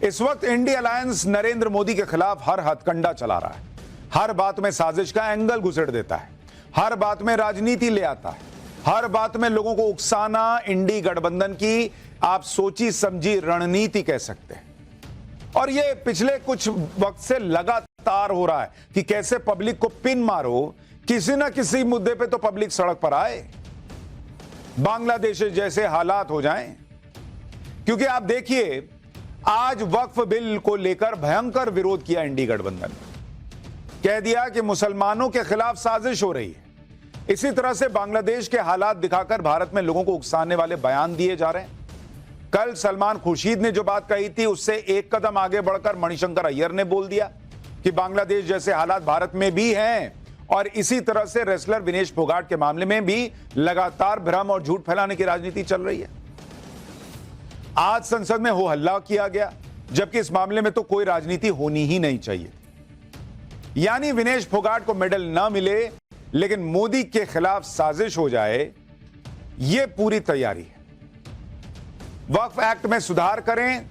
इस वक्त India alliance Narendra Modi के खिलाफ हर हथकंडा चला रहा है, हर बात में साजिश का एंगल घुसेड़ देता है, हर बात में राजनीति ले आता है, हर बात में लोगों को उकसाना इंडी गठबंधन की आप सोची समझी रणनीति कह सकते हैं। और ये पिछले कुछ वक्त से लगातार हो रहा है कि कैसे पब्लिक को पिन मारो, किसी ना किसी मुद्दे पे तो पब्लिक सड़क पर आए, बांग्लादेश जैसे हालात हो जाएं। क्योंकि आप देखिए, आज वक्फ बिल को लेकर भयंकर विरोध किया इंडी गठबंधन, कह दिया कि मुसलमानों के खिलाफ साजिश हो रही है। इसी तरह से बांग्लादेश के हालात दिखाकर भारत में लोगों को उकसाने वाले बयान दिए जा रहे हैं। कल सलमान खुर्शीद ने जो बात कही थी, उससे एक कदम आगे बढ़कर मणिशंकर अय्यर ने बोल दिया कि बांग्लादेश जैसे हालात भारत में भी हैं। और इसी तरह से रेसलर विनेश फोगाट के मामले में भी लगातार भ्रम और झूठ फैलाने की राजनीति चल रही है। आज संसद में हो हल्ला किया गया, जबकि इस मामले में तो कोई राजनीति होनी ही नहीं चाहिए। यानी विनेश फोगाट को मेडल ना मिले, लेकिन मोदी के खिलाफ साजिश हो जाए, यह पूरी तैयारी है। वक्फ एक्ट में सुधार करें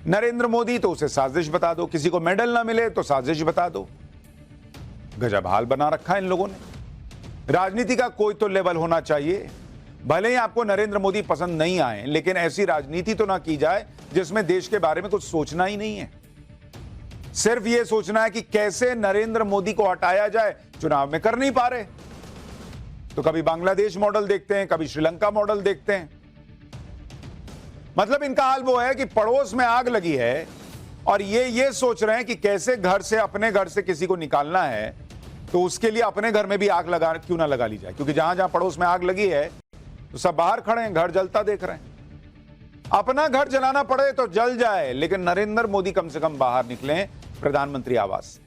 नरेंद्र मोदी तो उसे साजिश बता दो, किसी को मेडल ना मिले तो साजिश बता दो। गजब हाल बना रखा है इन लोगों ने। राजनीति का कोई तो लेवल होना चाहिए। भले ही आपको नरेंद्र मोदी पसंद नहीं आए, लेकिन ऐसी राजनीति तो ना की जाए जिसमें देश के बारे में कुछ सोचना ही नहीं है। सिर्फ यह सोचना है कि कैसे नरेंद्र मोदी को हटाया जाए। चुनाव में कर नहीं पा रहे तो कभी बांग्लादेश मॉडल देखते हैं, कभी श्रीलंका मॉडल देखते हैं। मतलब इनका हाल वो है कि पड़ोस में आग लगी है और ये सोच रहे हैं कि कैसे घर से, अपने घर से किसी को निकालना है, तो उसके लिए अपने घर में भी आग लगा क्यों ना लगा ली जाए। क्योंकि जहां जहां पड़ोस में आग लगी है तो सब बाहर खड़े हैं, घर जलता देख रहे हैं। अपना घर जलाना पड़े तो जल जाए, लेकिन नरेंद्र मोदी कम से कम बाहर निकले प्रधानमंत्री आवास।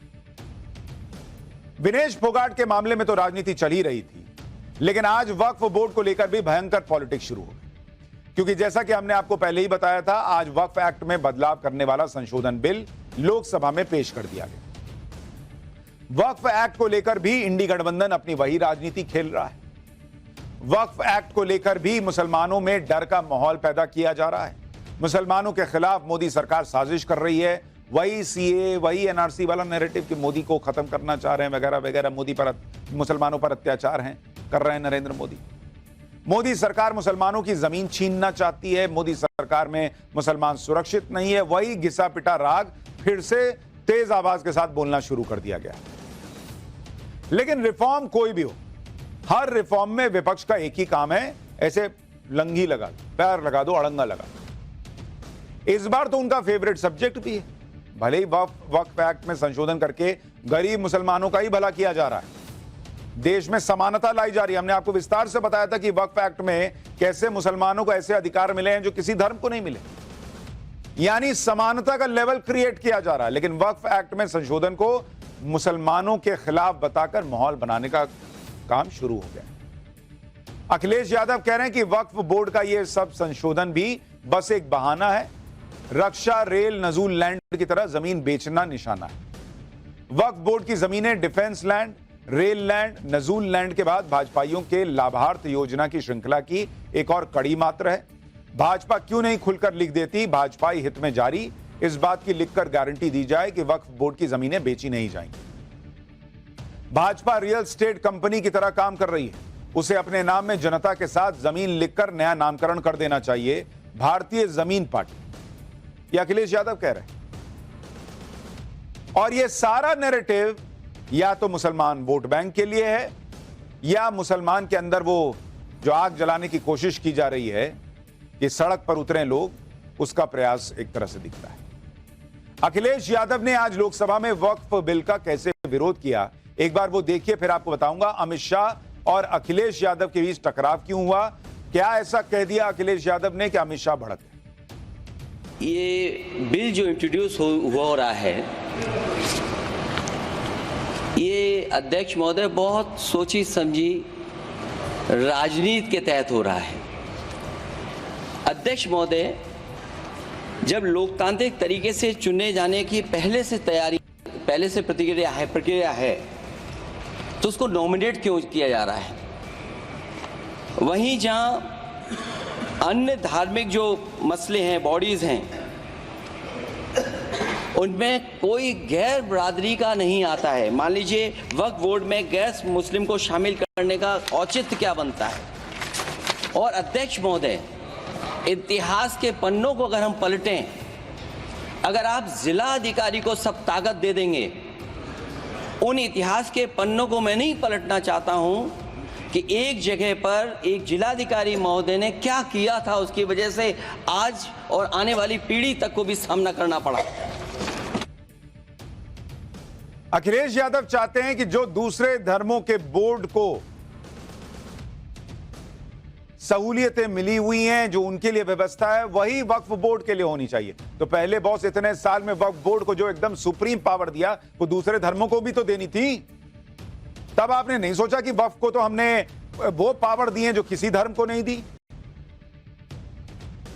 विनेश फोगाट के मामले में तो राजनीति चल ही रही थी, लेकिन आज वक्फ बोर्ड को लेकर भी भयंकर पॉलिटिक्स शुरू हो गई। क्योंकि जैसा कि हमने आपको पहले ही बताया था, आज वक्फ एक्ट में बदलाव करने वाला संशोधन बिल लोकसभा में पेश कर दिया गया। वक्फ एक्ट को लेकर भी इंडी गठबंधन अपनी वही राजनीति खेल रहा है। वक्फ एक्ट को लेकर भी मुसलमानों में डर का माहौल पैदा किया जा रहा है। मुसलमानों के खिलाफ मोदी सरकार साजिश कर रही है। वही सीए, वही एनआरसी वाला नैरेटिव कि मोदी को खत्म करना चाह रहे हैं वगैरह वगैरह, मोदी पर, मुसलमानों पर अत्याचार हैं कर रहे हैं नरेंद्र मोदी। मोदी सरकार मुसलमानों की जमीन छीनना चाहती है। मोदी सरकार में मुसलमान सुरक्षित नहीं है। वही घिसा पिटा राग फिर से तेज आवाज के साथ बोलना शुरू कर दिया गया। लेकिन रिफॉर्म कोई भी हो, हर रिफॉर्म में विपक्ष का एक ही काम है, ऐसे लंगी लगा दो, पैर लगा दो, अड़ंगा लगा दो। इस बार तो उनका फेवरेट सब्जेक्ट भी है। भले ही वक्फ एक्ट में संशोधन करके गरीब मुसलमानों का ही भला किया जा रहा है, देश में समानता लाई जा रही है। हमने आपको विस्तार से बताया था कि वक्फ एक्ट में कैसे मुसलमानों को ऐसे अधिकार मिले हैं जो किसी धर्म को नहीं मिले। यानी समानता का लेवल क्रिएट किया जा रहा है। लेकिन वक्फ एक्ट में संशोधन को मुसलमानों के खिलाफ बताकर माहौल बनाने का काम शुरू हो गया। अखिलेश यादव कह रहे हैं कि वक्फ बोर्ड का यह सब संशोधन भी बस एक बहाना है। रक्षा, रेल, नजूल लैंड की तरह जमीन बेचना निशाना है। वक्फ बोर्ड की जमीनें डिफेंस लैंड, रेल लैंड, नजूल लैंड के बाद भाजपाइयों के लाभार्थ योजना की श्रृंखला की एक और कड़ी मात्र है। भाजपा क्यों नहीं खुलकर लिख देती भाजपाई हित में जारी, इस बात की लिखकर गारंटी दी जाए कि वक्फ बोर्ड की जमीनें बेची नहीं जाएंगी। भाजपा रियल स्टेट कंपनी की तरह काम कर रही है। उसे अपने नाम में जनता के साथ जमीन लिखकर नया नामकरण कर देना चाहिए, भारतीय जमीन पार्टी। ये अखिलेश यादव कह रहे हैं। और यह सारा नैरेटिव या तो मुसलमान वोट बैंक के लिए है, या मुसलमान के अंदर वो जो आग जलाने की कोशिश की जा रही है कि सड़क पर उतरे लोग, उसका प्रयास एक तरह से दिखता है। अखिलेश यादव ने आज लोकसभा में वक्फ बिल का कैसे विरोध किया, एक बार वो देखिए, फिर आपको बताऊंगा अमित शाह और अखिलेश यादव के बीच टकराव क्यों हुआ, क्या ऐसा कह दिया अखिलेश यादव ने कि अमित शाह भड़क गए। ये बिल जो इंट्रोड्यूस हो रहा है, ये अध्यक्ष महोदय बहुत सोची समझी राजनीति के तहत हो रहा है। अध्यक्ष महोदय जब लोकतांत्रिक तरीके से चुने जाने की पहले से प्रक्रिया है तो उसको नॉमिनेट क्यों किया जा रहा है। वहीं जहां अन्य धार्मिक जो मसले हैं, बॉडीज हैं, उनमें कोई गैर बरादरी का नहीं आता है। मान लीजिए वक्फ बोर्ड में गैर मुस्लिम को शामिल करने का औचित्य क्या बनता है। और अध्यक्ष महोदय, इतिहास के पन्नों को अगर हम पलटें, अगर आप जिला अधिकारी को सब ताकत दे देंगे, उन इतिहास के पन्नों को मैं नहीं पलटना चाहता हूं कि एक जगह पर एक जिलाधिकारी महोदय ने क्या किया था, उसकी वजह से आज और आने वाली पीढ़ी तक को भी सामना करना पड़ा। अखिलेश यादव चाहते हैं कि जो दूसरे धर्मों के बोर्ड को सहूलियतें मिली हुई हैं, जो उनके लिए व्यवस्था है, वही वक्फ बोर्ड के लिए होनी चाहिए। तो पहले बॉस इतने साल में वक्फ बोर्ड को जो एकदम सुप्रीम पावर दिया, वो दूसरे धर्मों को भी तो देनी थी। तब आपने नहीं सोचा कि वक्फ को तो हमने वो पावर दी है जो किसी धर्म को नहीं दी।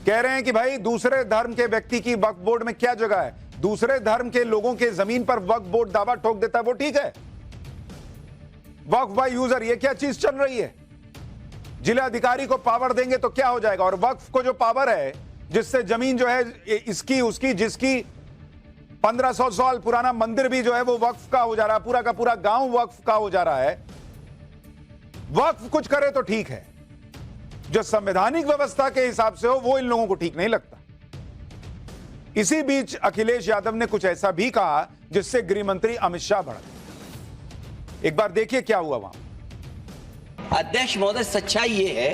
कह रहे हैं कि भाई दूसरे धर्म के व्यक्ति की वक्फ बोर्ड में क्या जगह है। दूसरे धर्म के लोगों के जमीन पर वक्फ बोर्ड दावा ठोक देता है, वो ठीक है। वक्फ बाय यूजर, ये क्या चीज चल रही है। जिला अधिकारी को पावर देंगे तो क्या हो जाएगा। और वक्फ को जो पावर है, जिससे जमीन जो है इसकी उसकी, जिसकी 1500 साल पुराना मंदिर भी जो है वो वक्फ का हो जा रहा है, पूरा का पूरा गांव वक्फ का हो जा रहा है। वक्फ कुछ करे तो ठीक है, जो संवैधानिक व्यवस्था के हिसाब से हो वो इन लोगों को ठीक नहीं लगता। इसी बीच अखिलेश यादव ने कुछ ऐसा भी कहा जिससे गृह मंत्री अमित शाह भड़क गए। एक बार देखिए क्या हुआ वहां। अध्यक्ष महोदय, सच्चाई ये है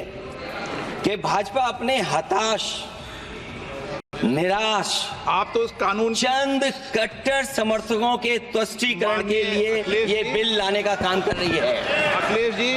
कि भाजपा अपने हताश, निराश, आप तो उस कानून चंद कट्टर समर्थकों के तुष्टीकरण के लिए ये बिल लाने का काम कर रही है। अखिलेश जी,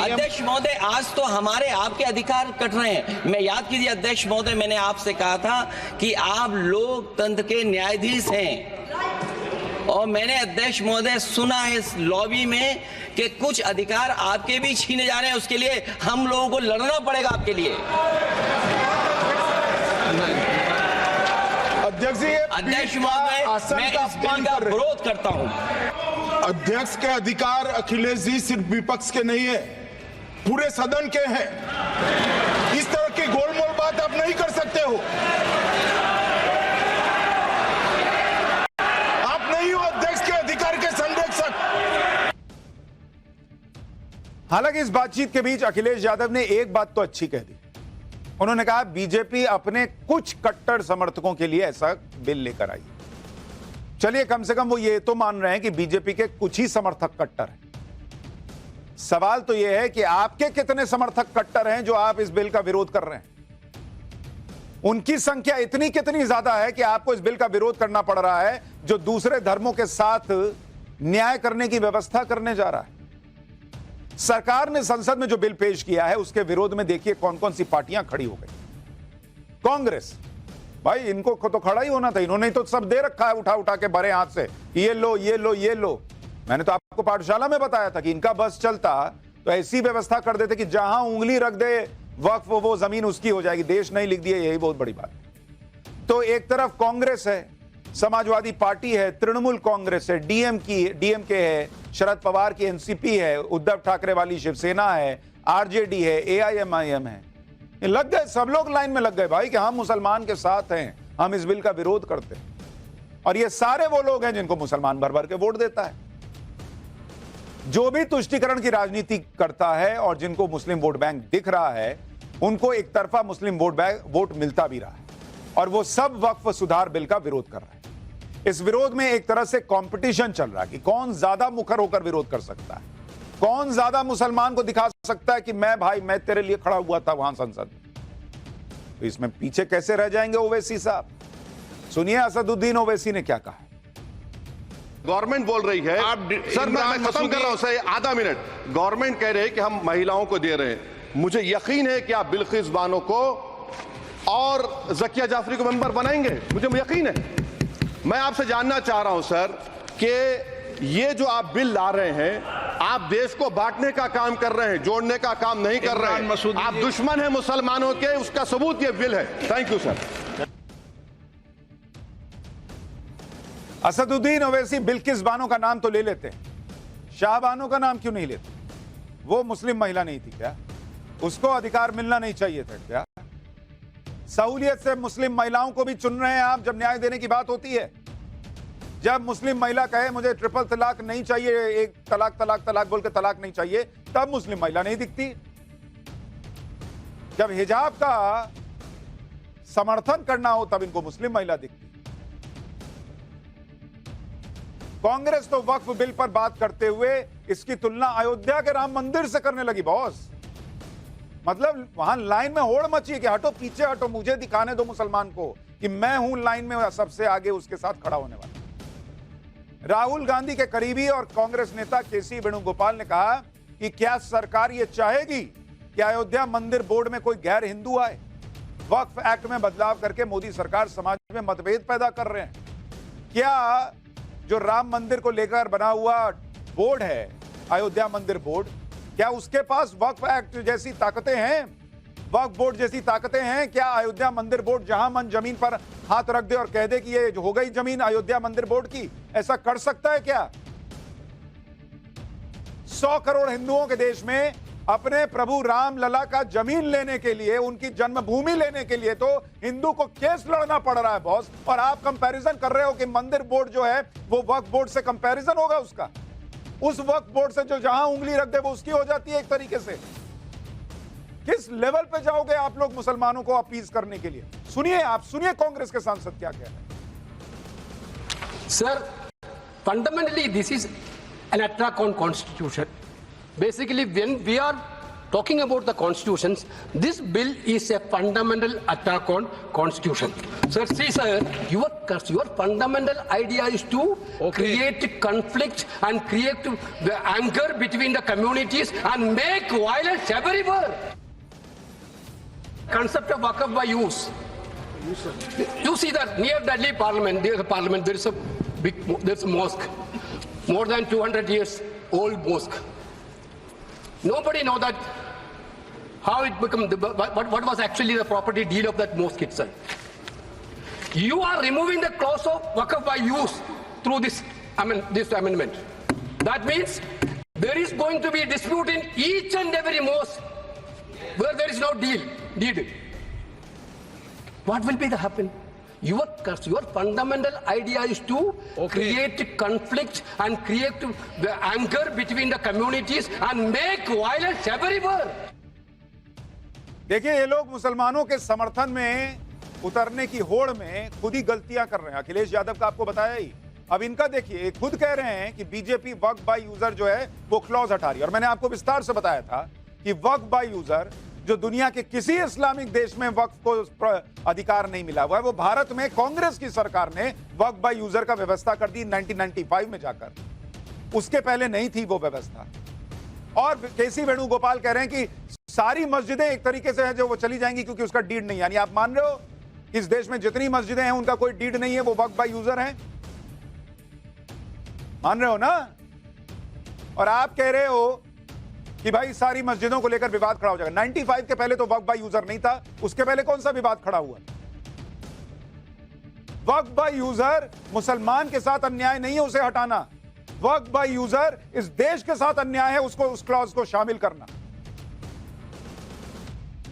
अध्यक्ष महोदय, आज तो हमारे आपके अधिकार कट रहे हैं। मैं याद कीजिए अध्यक्ष महोदय, मैंने आपसे कहा था कि आप लोकतंत्र के न्यायाधीश हैं, और मैंने अध्यक्ष महोदय सुना है इस लॉबी में कि कुछ अधिकार आपके भी छीने जा रहे हैं। उसके लिए हम लोगों को लड़ना पड़ेगा आपके लिए। अध्यक्ष जी, अध्यक्ष महोदय, मैं इस बिल का विरोध करता हूं। अध्यक्ष के अधिकार अखिलेश जी सिर्फ विपक्ष के नहीं है, पूरे सदन के हैं। इस तरह की गोलमोल बात आप नहीं कर सकते हो। आप नहीं हो अध्यक्ष के अधिकार के संरक्षक। हालांकि इस बातचीत के बीच अखिलेश यादव ने एक बात तो अच्छी कह दी। उन्होंने कहा बीजेपी अपने कुछ कट्टर समर्थकों के लिए ऐसा बिल लेकर आई। चलिए, कम से कम वो ये तो मान रहे हैं कि बीजेपी के कुछ ही समर्थक कट्टर हैं। सवाल तो यह है कि आपके कितने समर्थक कट्टर हैं जो आप इस बिल का विरोध कर रहे हैं। उनकी संख्या इतनी कितनी ज्यादा है कि आपको इस बिल का विरोध करना पड़ रहा है, जो दूसरे धर्मों के साथ न्याय करने की व्यवस्था करने जा रहा है। सरकार ने संसद में जो बिल पेश किया है उसके विरोध में देखिए कौन कौन सी पार्टियां खड़ी हो गई। कांग्रेस, भाई इनको तो खड़ा ही होना था, इन्होंने तो सब दे रखा है उठा उठा के भरे हाथ से, ये लो ये लो ये लो। मैंने तो आपको पाठशाला में बताया था कि इनका बस चलता तो ऐसी व्यवस्था कर देते कि जहां उंगली रख दे वक्फ वो जमीन उसकी हो जाएगी। देश नहीं लिख दिए, यही बहुत बड़ी बात है। तो एक तरफ कांग्रेस है, समाजवादी पार्टी है, तृणमूल कांग्रेस है, डीएमके है, शरद पवार की एनसीपी है, उद्धव ठाकरे वाली शिवसेना है, आरजेडी है, एआईएमआईएम है। ये लग गए, सब लोग लाइन में लग गए भाई कि हम मुसलमान के साथ हैं, हम इस बिल का विरोध करते हैं। और ये सारे वो लोग हैं जिनको मुसलमान भर भर के वोट देता है। जो भी तुष्टीकरण की राजनीति करता है और जिनको मुस्लिम वोट बैंक दिख रहा है, उनको एक तरफा मुस्लिम वोट मिलता भी रहा है, और वो सब वक्फ सुधार बिल का विरोध कर रहे हैं। इस विरोध में एक तरह से कंपटीशन चल रहा है कि कौन ज्यादा मुखर होकर विरोध कर सकता है, कौन ज्यादा मुसलमान को दिखा सकता है कि मैं भाई मैं तेरे लिए खड़ा हुआ था वहां संसद में। तो इसमें पीछे कैसे रह जाएंगे ओवैसी साहब। सुनिए असदुद्दीन ओवैसी ने क्या कहा। गवर्नमेंट बोल रही है, सर मैं खत्म कर रहा हूं सर, आधा मिनट। गवर्नमेंट कह रही है कि हम महिलाओं को दे रहे हैं। मुझे यकीन है कि आप बिल्किस बानो को और जकिया जाफरी को मेंबर बनाएंगे, मुझे यकीन है। मैं आपसे जानना चाह रहा हूं सर कि ये जो आप बिल ला रहे हैं, आप देश को बांटने का काम कर रहे हैं, जोड़ने का काम नहीं कर रहे हैं। आप दुश्मन हैं मुसलमानों के, उसका सबूत ये बिल है। Thank you sir. Asaduddin Owaisi Bilkis Bano का नाम तो ले लेते हैं, शाह बानो का नाम क्यों नहीं लेते? वो मुस्लिम महिला नहीं थी क्या? उसको अधिकार मिलना नहीं चाहिए था क्या? सहूलियत से मुस्लिम महिलाओं को भी चुन रहे हैं आप जब न्याय देने की बात होती है। जब मुस्लिम महिला कहे मुझे ट्रिपल तलाक नहीं चाहिए, एक तलाक तलाक तलाक बोल के तलाक नहीं चाहिए, तब मुस्लिम महिला नहीं दिखती। जब हिजाब का समर्थन करना हो तब इनको मुस्लिम महिला दिखती। कांग्रेस तो वक्फ बिल पर बात करते हुए इसकी तुलना अयोध्या के राम मंदिर से करने लगी बॉस। मतलब वहां लाइन में होड़ मची कि हटो पीछे हटो, मुझे दिखाने दो मुसलमान को कि मैं हूं लाइन में सबसे आगे उसके साथ खड़ा होने वाला। राहुल गांधी के करीबी और कांग्रेस नेता केसी वेणुगोपाल ने कहा कि क्या सरकार यह चाहेगी कि अयोध्या मंदिर बोर्ड में कोई गैर हिंदू आए? वक्फ एक्ट में बदलाव करके मोदी सरकार समाज में मतभेद पैदा कर रहे हैं। क्या जो राम मंदिर को लेकर बना हुआ बोर्ड है, अयोध्या मंदिर बोर्ड, क्या उसके पास वक्फ एक्ट जैसी ताकतें हैं, वक्फ बोर्ड जैसी ताकतें हैं? क्या अयोध्या मंदिर बोर्ड जहां मन जमीन पर हाथ रख दे और कह दे कि ये हो गई जमीन अयोध्या मंदिर बोर्ड की, ऐसा कर सकता है क्या? 100 करोड़ हिंदुओं के देश में अपने प्रभु राम लला का जमीन लेने के लिए, उनकी जन्मभूमि लेने के लिए तो हिंदू को केस लड़ना पड़ रहा है बॉस। और आप कंपैरिजन कर रहे हो कि मंदिर बोर्ड जो है वो वक्फ बोर्ड से कंपैरिजन होगा उसका? उस वक्फ बोर्ड से जो जहां उंगली रख दे वो उसकी हो जाती है एक तरीके से। किस लेवल पे जाओगे आप लोग मुसलमानों को अपीज करने के लिए? सुनिए, आप सुनिए कांग्रेस के सांसद क्या कह रहे हैं। Sir, fundamentally this is an attack on constitution. Basically, when we are talking about the constitutions, this bill is a fundamental attack on constitution. Sir, see sir, your fundamental idea is to create conflict and create the anger between the communities and make violence everywhere. Concept of waqf by use. You see that near Delhi Parliament, there is a mosque, more than 200 years old mosque. Nobody know that how it became, what was actually the property deed of that mosque itself. You are removing the clause of waqf by use through this amendment. That means there is going to be a dispute in each and every mosque where there is no deed. What will be the happen? Your fundamental idea is to create conflict and create the anger between the communities and make violence everywhere. देखिए, ये लोग मुसलमानों के समर्थन में उतरने की होड़ में खुद ही गलतियां कर रहे हैं। अखिलेश यादव का आपको बताया ही। अब इनका देखिए, खुद कह रहे हैं कि बीजेपी वक्फ बाय यूजर जो है वो क्लॉज हटा रही है। और मैंने आपको विस्तार से बताया था कि वक्फ बाय यूजर जो दुनिया के किसी इस्लामिक देश में वक्फ को अधिकार नहीं मिला हुआ है, वो भारत में कांग्रेस की सरकार ने वक्फ बाय यूजर का व्यवस्था कर दी 1995 में जाकर। उसके पहले नहीं थी वो व्यवस्था। और केसी वेणुगोपाल कह रहे हैं कि सारी मस्जिदें एक तरीके से हैं जो वो चली जाएंगी क्योंकि उसका डीड नहीं। यानी आप मान रहे हो कि इस देश में जितनी मस्जिदें हैं उनका कोई डीड नहीं है, वो वक्फ बाय यूजर हैं? मान रहे हो ना? और आप कह रहे हो कि भाई सारी मस्जिदों को लेकर विवाद खड़ा हो जाएगा। 95 के पहले तो वक्फ बाय यूजर नहीं था, उसके पहले कौन सा विवाद खड़ा हुआ? वक्फ बाय यूजर मुसलमान के साथ अन्याय नहीं है उसे हटाना। वक्फ बाय यूजर इस देश के साथ अन्याय है उसको, उस क्लॉज को शामिल करना।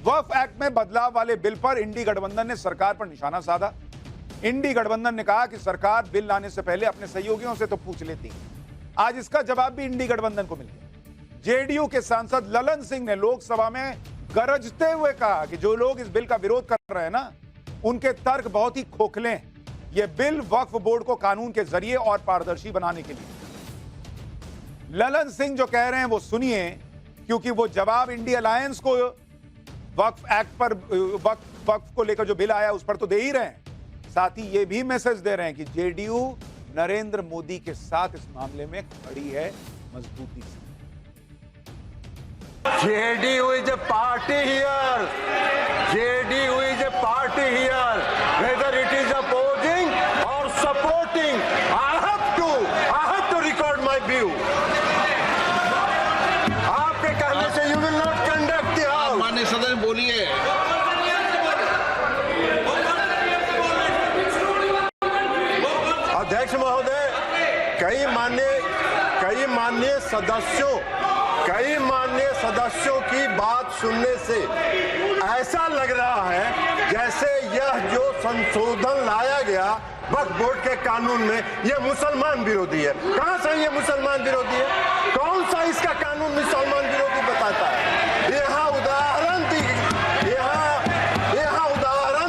वक्फ एक्ट में बदलाव वाले बिल पर इंडी गठबंधन ने सरकार पर निशाना साधा। इंडी गठबंधन ने कहा कि सरकार बिल लाने से पहले अपने सहयोगियों से तो पूछ लेती। आज इसका जवाब भी इंडी गठबंधन को मिल गया। जेडीयू के सांसद ललन सिंह ने लोकसभा में गरजते हुए कहा कि जो लोग इस बिल का विरोध कर रहे हैं ना, उनके तर्क बहुत ही खोखले हैं। यह बिल वक्फ बोर्ड को कानून के जरिए और पारदर्शी बनाने के लिए। ललन सिंह जो कह रहे हैं वो सुनिए, क्योंकि वो जवाब इंडिया अलायंस को वक्फ एक्ट पर वक्फ को लेकर जो बिल आया उस पर तो दे ही रहे हैं, साथ ही ये भी मैसेज दे रहे हैं कि जेडीयू नरेंद्र मोदी के साथ इस मामले में खड़ी है मजबूती से। JDU is a party here. JDU is a party here. Whether it is opposing or supporting, I have to record my view. आपके कहने से you will not conduct the house. माननीय सदन बोलिए। अध्यक्ष महोदय, कई माननीय सदस्यों कई माननीय सदस्यों की बात सुनने से ऐसा लग रहा है जैसे यह जो संशोधन लाया गया वक्फ बोर्ड के कानून में यह मुसलमान विरोधी है। कहां से ये मुसलमान विरोधी है? कौन सा इसका कानून मुसलमान विरोधी बताता है? यहाँ उदाहरण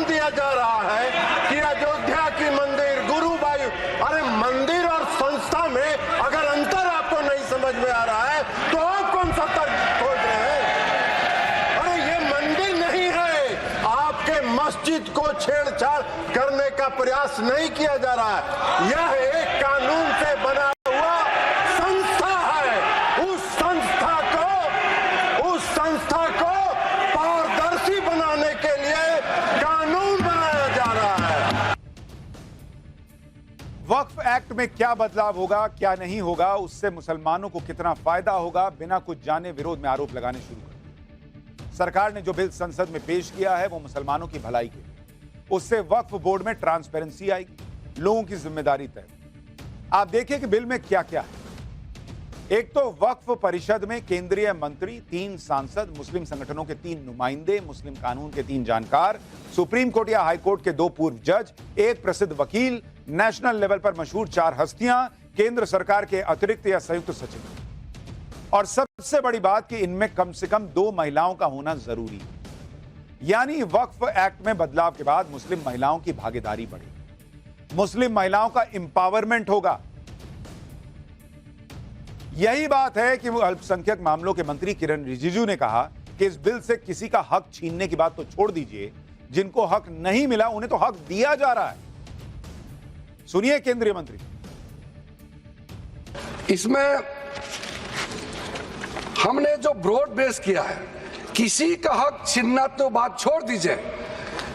दिया जा रहा है कि अयोध्या की मंदिर गुरुवायु, अरे मंदिर और संस्था में अगर अंतर आपको नहीं समझ में आ रहा है तो आप कौन सा तर्क खोज रहे हैं? अरे ये मंदिर नहीं है, आपके मस्जिद को छेड़छाड़ करने का प्रयास नहीं किया जा रहा है। यह एक कानून से बना हुआ संस्था है। उस संस्था को पारदर्शी बनाने के लिए कानून बनाया जा रहा है। वक्फ एक्ट में क्या बदलाव होगा, क्या नहीं होगा, उससे मुसलमानों को कितना फायदा होगा, बिना कुछ जाने विरोध में आरोप लगाने शुरू कर दिए। सरकार ने जो बिल संसद में पेश किया है वो मुसलमानों की भलाई के लिए। उससे वक्फ बोर्ड में ट्रांसपेरेंसी आएगी, लोगों की जिम्मेदारी तय। आप देखिए कि बिल में क्या क्या है। एक तो वक्फ परिषद में केंद्रीय मंत्री, 3 सांसद, मुस्लिम संगठनों के 3 नुमाइंदे, मुस्लिम कानून के 3 जानकार, सुप्रीम कोर्ट या हाई कोर्ट के 2 पूर्व जज, 1 प्रसिद्ध वकील, नेशनल लेवल पर मशहूर 4 हस्तियां, केंद्र सरकार के अतिरिक्त या संयुक्त सचिव। और सबसे बड़ी बात कि इनमें कम से कम 2 महिलाओं का होना जरूरी है। यानी वक्फ एक्ट में बदलाव के बाद मुस्लिम महिलाओं की भागीदारी बढ़ेगी, मुस्लिम महिलाओं का इंपावरमेंट होगा। यही बात है कि अल्पसंख्यक मामलों के मंत्री किरण रिजिजू ने कहा कि इस बिल से किसी का हक छीनने की बात तो छोड़ दीजिए, जिनको हक नहीं मिला उन्हें तो हक दिया जा रहा है। सुनिए केंद्रीय मंत्री। इसमें हमने जो ब्रॉड बेस किया है, किसी का हक छीनना तो बात छोड़ दीजिए,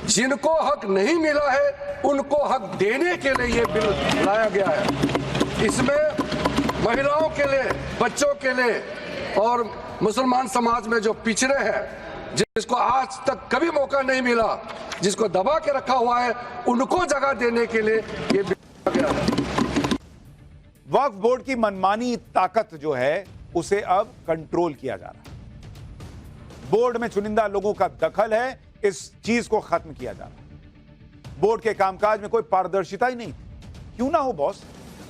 जिनको हक नहीं मिला है उनको हक देने के लिए ये बिल लाया गया है। इसमें महिलाओं के लिए, बच्चों के लिए और मुसलमान समाज में जो पिछड़े हैं, जिसको आज तक कभी मौका नहीं मिला, जिसको दबा के रखा हुआ है, उनको जगह देने के लिए ये बिल लाया गया है। वक्फ बोर्ड की मनमानी ताकत जो है उसे अब कंट्रोल किया जा रहा है। बोर्ड में चुनिंदा लोगों का दखल है, इस चीज को खत्म किया जा रहा है। बोर्ड के कामकाज में कोई पारदर्शिता ही नहीं थी। क्यों ना हो बॉस,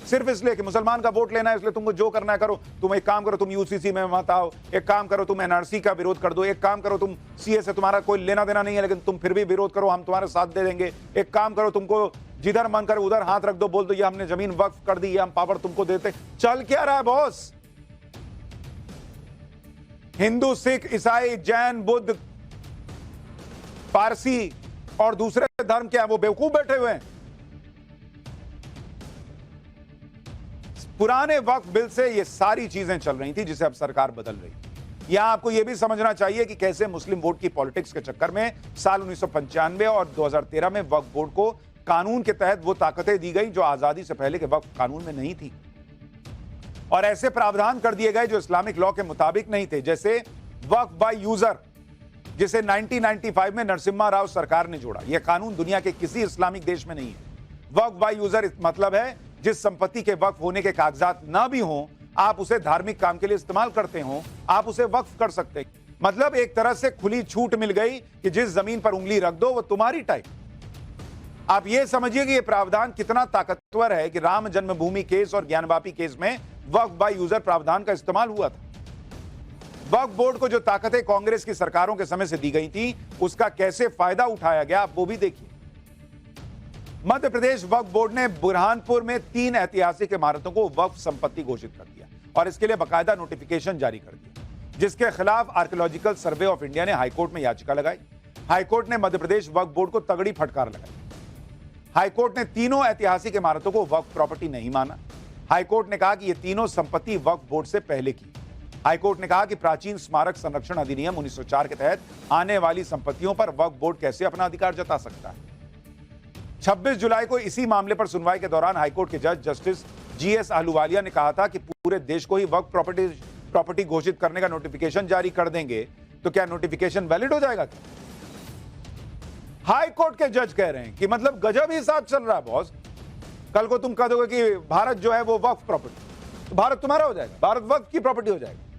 सिर्फ इसलिए कि मुसलमान का वोट लेना है इसलिए तुमको जो करना है करो। तुम एक काम करो, तुम यूसीसी में मत आओ, एक काम करो तुम एनआरसी का विरोध कर दो, एक काम करो तुम सीए से तुम्हारा कोई लेना देना नहीं है लेकिन तुम फिर भी विरोध करो, हम तुम्हारे साथ दे देंगे। एक काम करो, तुमको जिधर मन करे उधर हाथ रख दो, बोल दो ये हमने जमीन वक्फ कर दी, ये हम पावर तुमको देते। चल क्या रहा है बॉस? हिंदू, सिख, ईसाई, जैन, बुद्ध, पारसी और दूसरे धर्म क्या वो बेवकूफ बैठे हुए हैं? पुराने वक्फ बिल से ये सारी चीजें चल रही थी जिसे अब सरकार बदल रही है। यहां आपको यह भी समझना चाहिए कि कैसे मुस्लिम वोट की पॉलिटिक्स के चक्कर में साल 1995 और 2013 में वक्फ बोर्ड को कानून के तहत वो ताकतें दी गई जो आजादी से पहले के वक्फ कानून में नहीं थी, और ऐसे प्रावधान कर दिए गए जो इस्लामिक लॉ के मुताबिक नहीं थे, जैसे वक्फ बाय यूजर, जिसे 1995 में नरसिम्हा राव सरकार ने जोड़ा। यह कानून दुनिया के किसी इस्लामिक देश में नहीं है। वक्फ बाय यूजर मतलब है जिस संपत्ति के वक्फ होने के कागजात ना भी हों, आप उसे धार्मिक काम के लिए इस्तेमाल करते हो, आप उसे वक्फ कर सकते हैं। मतलब एक तरह से खुली छूट मिल गई कि जिस जमीन पर उंगली रख दो वो तुम्हारी टाइप। आप ये समझिए कि यह प्रावधान कितना ताकतवर है कि राम जन्मभूमि केस और ज्ञानवापी केस में वक्फ बाय यूजर प्रावधान का इस्तेमाल हुआ था। वक्फ बोर्ड को जो ताकतें कांग्रेस की सरकारों के समय से दी गई थी, उसका कैसे फायदा उठाया गया आप वो भी देखिए। मध्य प्रदेश वक्फ बोर्ड ने बुरहानपुर में 3 ऐतिहासिक इमारतों को वक्फ संपत्ति घोषित कर दिया और इसके लिए बाकायदा नोटिफिकेशन जारी कर दिया, जिसके खिलाफ आर्कियोलॉजिकल सर्वे ऑफ इंडिया ने हाईकोर्ट में याचिका लगाई। हाईकोर्ट ने मध्य प्रदेश वक्फ बोर्ड को तगड़ी फटकार लगाई। हाईकोर्ट ने तीनों ऐतिहासिक इमारतों को वक्फ प्रॉपर्टी नहीं माना। हाईकोर्ट ने कहा कि ये तीनों संपत्ति वक्फ बोर्ड से पहले की। हाईकोर्ट ने कहा कि प्राचीन स्मारक संरक्षण अधिनियम 1904 के तहत आने वाली संपत्तियों पर वक्फ बोर्ड कैसे अपना अधिकार जता सकता है। 26 जुलाई को इसी मामले पर सुनवाई के दौरान हाईकोर्ट के जज जस्टिस जीएस आहलूवालिया ने कहा था कि पूरे देश को ही वक्फ प्रॉपर्टी घोषित करने का नोटिफिकेशन जारी कर देंगे तो क्या नोटिफिकेशन वैलिड हो जाएगा क्या? हाईकोर्ट के जज कह रहे हैं कि मतलब गजब हिसाब चल रहा है बॉस। कल को तुम कह दोगे कि भारत जो है वो वक्फ प्रॉपर्टी, तो भारत तुम्हारा हो जाएगा, भारत वक्फ की प्रॉपर्टी हो जाएगा।